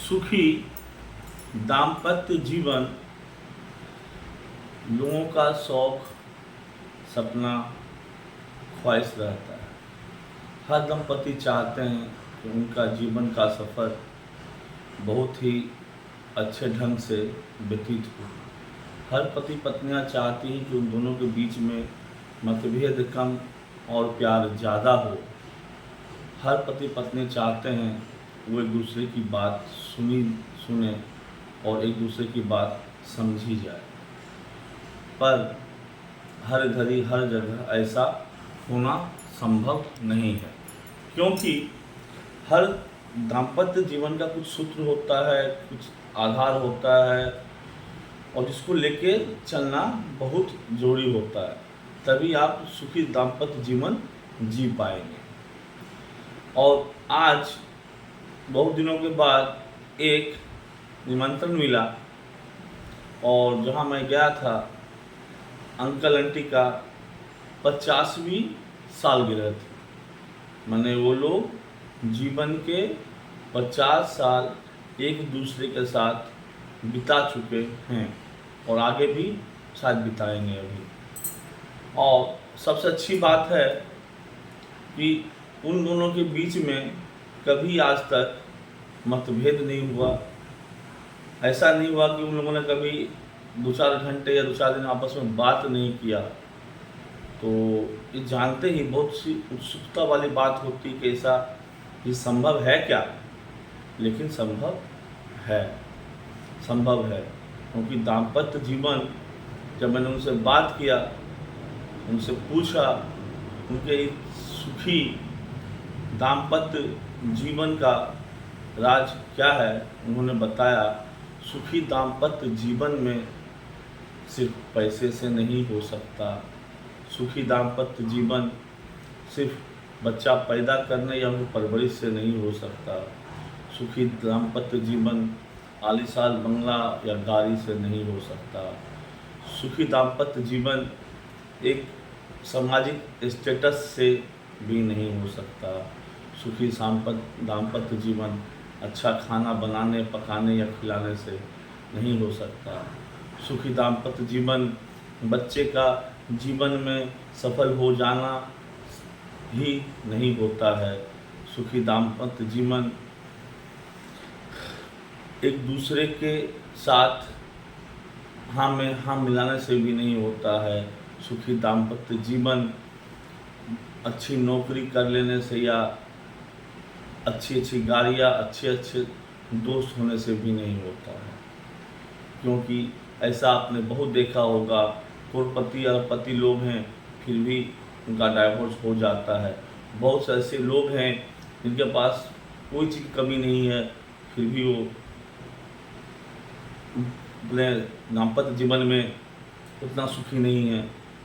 सुखी दाम्पत्य जीवन लोगों का शौक, सपना, ख्वाहिश रहता है। हर दंपति चाहते हैं कि उनका जीवन का सफ़र बहुत ही अच्छे ढंग से व्यतीत हो। हर पति पत्नियां चाहती हैं कि उन दोनों के बीच में मतभेद कम और प्यार ज़्यादा हो। हर पति पत्नी चाहते हैं वो एक दूसरे की बात सुने और एक दूसरे की बात समझी जाए, पर हर घड़ी हर जगह ऐसा होना संभव नहीं है, क्योंकि हर दाम्पत्य जीवन का कुछ सूत्र होता है, कुछ आधार होता है और जिसको लेके चलना बहुत ज़रूरी होता है, तभी आप सुखी दाम्पत्य जीवन जी पाएंगे। और आज बहुत दिनों के बाद एक निमंत्रण मिला और जहाँ मैं गया था, अंकल आंटी का 50वीं सालगिरह थी। मैंने वो लोग जीवन के 50 साल एक दूसरे के साथ बिता चुके हैं और आगे भी शायद बिताएंगे अभी। और सबसे अच्छी बात है कि उन दोनों के बीच में कभी आज तक मतभेद नहीं हुआ। ऐसा नहीं हुआ कि उन लोगों ने कभी 2-4 घंटे या 2-4 दिन आपस में बात नहीं किया। तो ये जानते ही बहुत सी उत्सुकता वाली बात होती कि ऐसा ये संभव है क्या, लेकिन संभव है, क्योंकि दाम्पत्य जीवन, जब मैंने उनसे बात किया, उनसे पूछा उनके सुखी दाम्पत्य जीवन का राज क्या है, उन्होंने बताया सुखी दाम्पत्य जीवन में सिर्फ पैसे से नहीं हो सकता। सुखी दाम्पत्य जीवन सिर्फ बच्चा पैदा करने या उनकी परवरिश से नहीं हो सकता। सुखी दाम्पत्य जीवन आलीशान बंगला या गाड़ी से नहीं हो सकता। सुखी दाम्पत्य जीवन एक सामाजिक स्टेटस से भी नहीं हो सकता। सुखी दाम्पत्य जीवन अच्छा खाना बनाने, पकाने या खिलाने से नहीं हो सकता। सुखी दाम्पत्य जीवन बच्चे का जीवन में सफल हो जाना ही नहीं होता है। सुखी दाम्पत्य जीवन एक दूसरे के साथ हाँ में हाँ मिलाने से भी नहीं होता है। सुखी दाम्पत्य जीवन अच्छी नौकरी कर लेने से या अच्छी गाड़ियाँ, अच्छे दोस्त होने से भी नहीं होता है, क्योंकि ऐसा आपने बहुत देखा होगा, करोड़पति अरबपति लोग हैं फिर भी उनका डाइवोर्स हो जाता है। बहुत से ऐसे लोग हैं जिनके पास कोई चीज़ की कमी नहीं है, फिर भी वो अपने दाम्पत्य जीवन में उतना सुखी नहीं है।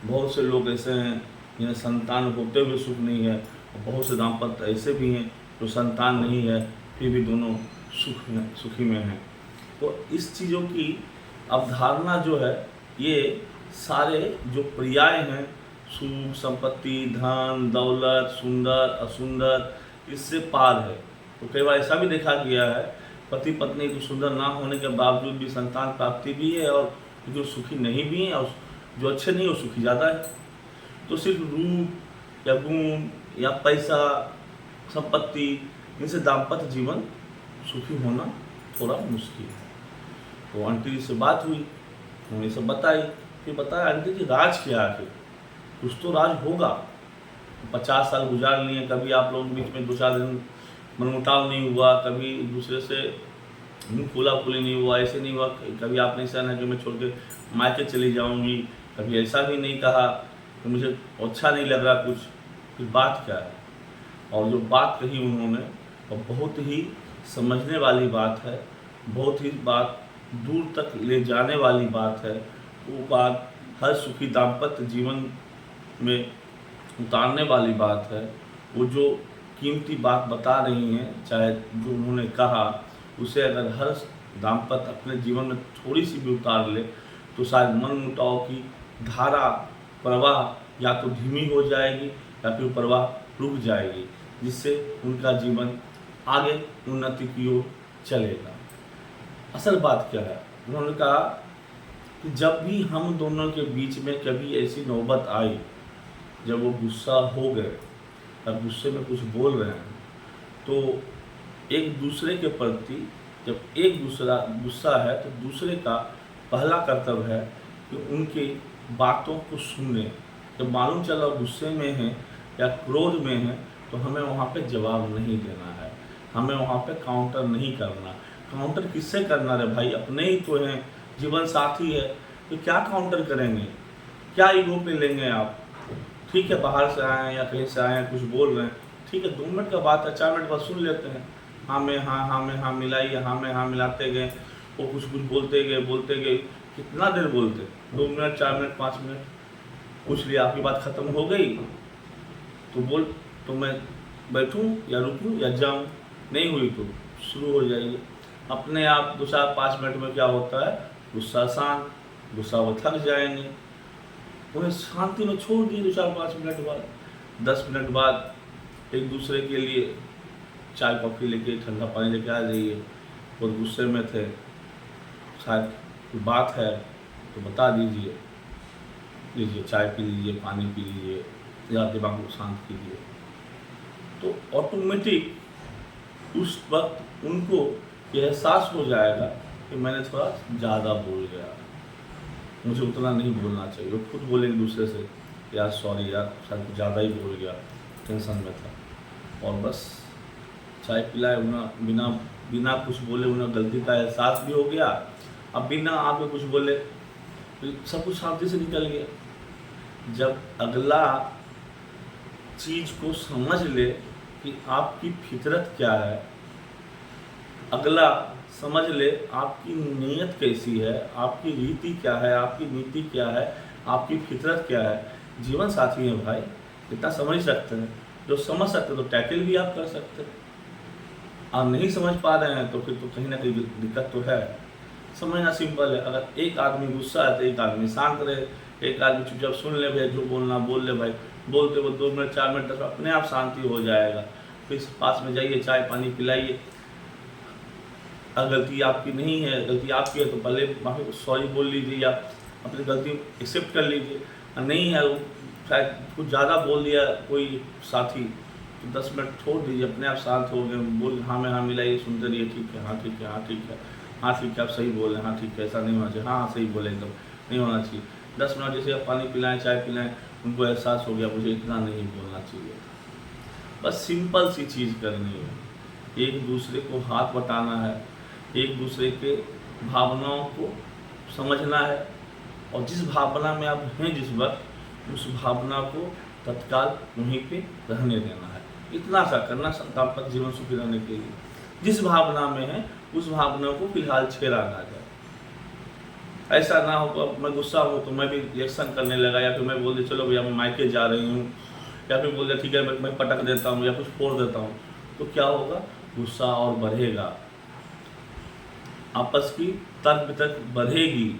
बहुत से लोग ऐसे हैं जिन्हें संतान होते हुए सुख नहीं है, और बहुत से दाम्पत्य ऐसे भी हैं जो संतान नहीं है फिर भी दोनों सुखी में हैं। तो इस चीज़ों की अवधारणा जो है, ये सारे जो पर्याय हैं, सुख, संपत्ति, धन, दौलत, सुंदर, असुंदर, इससे पार है। तो कई बार ऐसा भी देखा गया है, पति पत्नी को सुंदर ना होने के बावजूद भी संतान प्राप्ति भी है और जो सुखी नहीं भी हैं, और जो अच्छे नहीं वो सुखी ज़्यादा है। तो सिर्फ रूप या गुण या पैसा, संपत्ति, इनसे दाम्पत्य जीवन सुखी होना थोड़ा मुश्किल है। तो आंटी से बात हुई, उन्होंने सब बताई। फिर बताया आंटी जी राज क्या है, कुछ तो राज होगा। 50 साल गुजार लिए, कभी आप लोगों के बीच में 2-4 दिन मनमुटाव नहीं हुआ, कभी एक दूसरे से मुँह खोला खोली नहीं हुआ, ऐसे नहीं हुआ, कभी आपने ऐसा ना कि मैं छोड़ के मायके चली जाऊँगी, कभी ऐसा भी नहीं कहा कि मुझे अच्छा नहीं लग रहा कुछ। फिर बात क्या है, और जो बात कही उन्होंने वो बहुत ही समझने वाली बात है, बहुत ही बात दूर तक ले जाने वाली बात है। वो बात हर सुखी दाम्पत्य जीवन में उतारने वाली बात है। वो जो कीमती बात बता रही हैं, चाहे जो उन्होंने कहा, उसे अगर हर दाम्पत्य अपने जीवन में थोड़ी सी भी उतार ले तो शायद मन मुटाव की धारा, प्रवाह या तो धीमी हो जाएगी या फिर प्रवाह रुक जाएगी, जिससे उनका जीवन आगे उन्नति की ओर चलेगा। असल बात क्या है, उन्होंने कहा कि जब भी हम दोनों के बीच में कभी ऐसी नौबत आई जब वो गुस्सा हो गए, अब गुस्से में कुछ बोल रहे हैं, तो एक दूसरे के प्रति जब एक दूसरा गुस्सा है तो दूसरे का पहला कर्तव्य है कि उनकी बातों को सुने। जब मालूम चला गुस्से में है या क्रोध में है तो हमें वहाँ पे जवाब नहीं देना है, हमें वहाँ पे काउंटर नहीं करना। काउंटर किससे करना है भाई, अपने ही तो हैं, जीवन साथी है, तो क्या काउंटर करेंगे, क्या ईगो पे लेंगे आप। ठीक है, बाहर से आए हैं या कहीं से आए हैं, कुछ बोल रहे हैं, ठीक है 2 मिनट का बात है, 4 मिनट बाद सुन लेते हैं। हाँ में हाँ, हाँ में हाँ मिलाइए, हाँ में हाँ मिलाते गए, वो कुछ कुछ बोलते गए, कितना देर बोलते, 2 मिनट 4 मिनट 5 मिनट, पूछ लिया आपकी बात खत्म हो गई तो बोल, तो मैं बैठूं या रुकूं या जाऊं, नहीं हुई तो शुरू हो जाइए। अपने आप 2-4-5 मिनट में क्या होता है, गुस्सा शांत, गुस्सा वो थक जाएंगे, उन्हें शांति में छोड़ दिए। 2-4-5 मिनट बाद, 10 मिनट बाद एक दूसरे के लिए चाय कॉफ़ी लेके, ठंडा पानी लेके आ जाइए। और गुस्से में थे, शायद कोई बात है तो बता दीजिए, लीजिए चाय पी लीजिए, पानी पी लीजिए या दिमाग को शांत कीजिए, तो ऑटोमेटिक उस वक्त उनको यह एहसास हो जाएगा कि मैंने थोड़ा ज़्यादा बोल गया, मुझे उतना नहीं बोलना चाहिए। वो खुद बोलेंगे दूसरे से, यार सॉरी यार, शायद कुछ ज़्यादा ही बोल गया, टेंशन में था। और बस चाय पिलाए, उन्हें बिना बिना कुछ बोले उन्हें गलती का एहसास भी हो गया। अब बिना आपको कुछ बोले तो सब कुछ शांति से निकल गया। जब अगला चीज़ को समझ ले कि आपकी फितरत क्या है, अगला समझ ले आपकी नीयत कैसी है, आपकी रीति क्या है, आपकी नीति क्या है, आपकी फितरत क्या है। जीवन साथी है भाई, इतना समझ सकते हैं, जो समझ सकते तो टैकल भी आप कर सकते हैं। आप नहीं समझ पा रहे हैं तो फिर तो कहीं ना कहीं दिक्कत तो है। समझना सिंपल है, अगर एक आदमी गुस्सा है तो एक आदमी शांत रहे, एक आदमी चुपचाप सुन ले भाई, जो बोलना बोल ले भाई, बोलते वो 2 मिनट 4 मिनट तक अपने आप शांति हो जाएगा। फिर पास में जाइए, चाय पानी पिलाइए। अगर गलती आपकी नहीं है, गलती आपकी है तो पहले माफी सॉरी बोल लीजिए या अपनी गलती एक्सेप्ट कर लीजिए। नहीं है, वो शायद कुछ ज़्यादा बोल दिया कोई साथी तो 10 मिनट छोड़ दीजिए, अपने आप शांत हो गए, बोल हाँ में हाँ मिलाइए, सुनते रहिए, ठीक है हाँ ठीक है हाँ ठीक है हाँ ठीक है, आप सही बोल रहे हैं, हाँ ठीक है, ऐसा नहीं होना चाहिए, हाँ सही बोले, एकदम नहीं होना चाहिए। 10 मिनट जैसे आप पानी पिलाएं, चाय पिलाएं, उनको एहसास हो गया मुझे इतना नहीं बोलना चाहिए। बस सिंपल सी चीज़ करनी है, एक दूसरे को हाथ बटाना है, एक दूसरे के भावनाओं को समझना है, और जिस भावना में आप हैं जिस वक्त, उस भावना को तत्काल वहीं पे रहने देना है। इतना सा करना दाम्पत्य जीवन सुखी रहने के लिए। जिस भावना में है उस भावना को फिलहाल छेड़ा ना जाए। ऐसा ना हो कि मैं गुस्सा हूँ तो मैं भी रिएक्शन करने लगा, या फिर मैं बोल दे चलो भैया मैं मायके जा रही हूँ, या फिर बोल दे ठीक है मैं पटक देता हूँ या कुछ फोड़ देता हूँ, तो क्या होगा, गुस्सा और बढ़ेगा, आपस की तर्क वितर्क बढ़ेगी,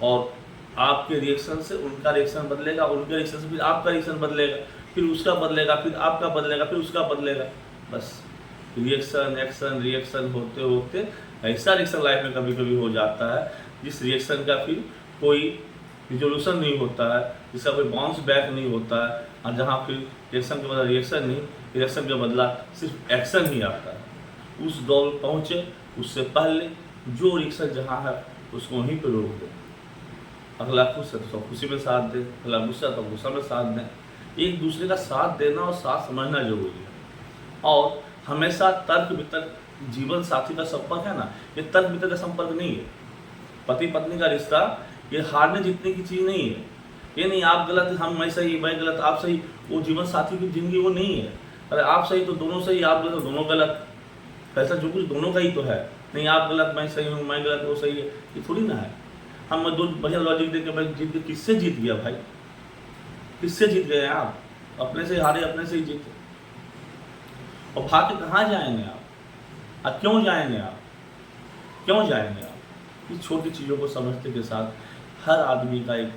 और आपके रिएक्शन से उनका रिएक्शन बदलेगा, उनके रिएक्शन से फिर आपका रिएक्शन बदलेगा, फिर उसका बदलेगा, फिर आपका बदलेगा, फिर उसका बदलेगा। बस रिएक्शन एक्शन रिएक्शन होते होते ऐसा रिएक्शन लाइफ में कभी कभी हो जाता है जिस रिएक्शन का फिर कोई रिजोल्यूशन नहीं होता है, जिसका कोई बाउंस बैक नहीं होता है, और जहाँ फिर रिएक्शन के बदला रिएक्शन नहीं, रिएक्शन के बदला सिर्फ एक्शन ही आता है। उस दौर पहुँचे उससे पहले जो रिएक्शन जहाँ है उसको वहीं पर रोक दे। अगला खुश है तो खुशी में साथ दे, अगला गुस्सा तो गुस्सा में साथ दें। एक दूसरे का साथ देना और साथ समझना जरूरी है। और हमेशा तर्क वितर्क, जीवन साथी का संपर्क है ना, ये तर्क वितर्क का संपर्क नहीं है। पति पत्नी का रिश्ता ये हारने जीतने की चीज़ नहीं है। ये नहीं आप गलत हम मैं सही मैं गलत आप सही, वो जीवन साथी की जिंदगी वो नहीं है। अरे आप सही तो दोनों सही, आप गलत तो दोनों गलत, ऐसा जो कुछ दोनों का ही तो है। नहीं आप गलत मैं सही हूँ, मैं गलत वो सही है, ये थोड़ी ना है। हम दो बढ़िया लॉजिक दे के मैं जीत गया, किससे जीत गया भाई, किससे जीत गए आप, अपने से हारे, अपने से ही जीते। और भाग के कहाँ जाएंगे आप, और क्यों जाएंगे आप, क्यों जाएंगे आप। इस छोटी चीज़ों को समझने के साथ हर आदमी का एक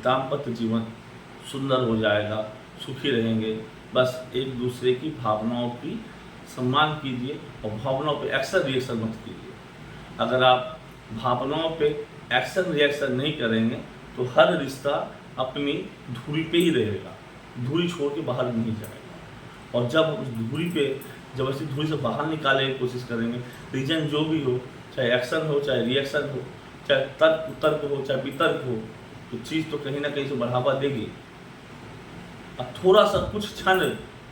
दाम्पत्य जीवन सुंदर हो जाएगा, सुखी रहेंगे। बस एक दूसरे की भावनाओं की सम्मान कीजिए और भावनाओं पे एक्शन रिएक्शन मत कीजिए। अगर आप भावनाओं पे एक्शन रिएक्शन नहीं करेंगे तो हर रिश्ता अपनी धुरी पे ही रहेगा, धुरी छोड़ के बाहर नहीं जाएगा। और जब उस धुरी पे जब ऐसी धुरी से बाहर निकालने की कोशिश करेंगे, रीजन जो भी हो, चाहे एक्शन हो चाहे रिएक्शन हो, चाहे तर्क हो चाहे वितर्क हो, तो चीज़ तो कहीं ना कहीं से बढ़ावा देगी। अब थोड़ा सा कुछ क्षण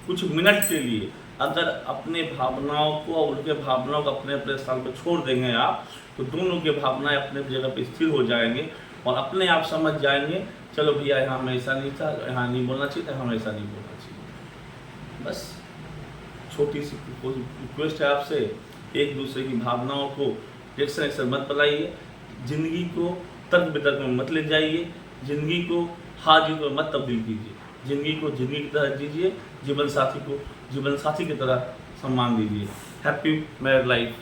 कुछ मिनट के लिए अगर अपने भावनाओं को और उनके भावनाओं को अपने अपने स्थान पर छोड़ देंगे आप, तो दोनों की भावनाएं अपने जगह पर स्थिर हो जाएंगे और अपने आप समझ जाएंगे, चलो भैया यहाँ में ऐसा नहीं था, यहाँ नहीं बोलना चाहिए था, हमें ऐसा नहीं बोलना चाहिए। बस छोटी सी रिक्वेस्ट है आपसे, एक दूसरे की भावनाओं को रिएक्शन मत बनाइए, जिंदगी को तर्क वितर्क में मत ले जाइए, जिंदगी को हार जीत में मत तब्दील कीजिए, जिंदगी को जिंदगी की तरह जीजिए, जीवन साथी को जीवन साथी की तरह सम्मान दीजिए। Happy married life.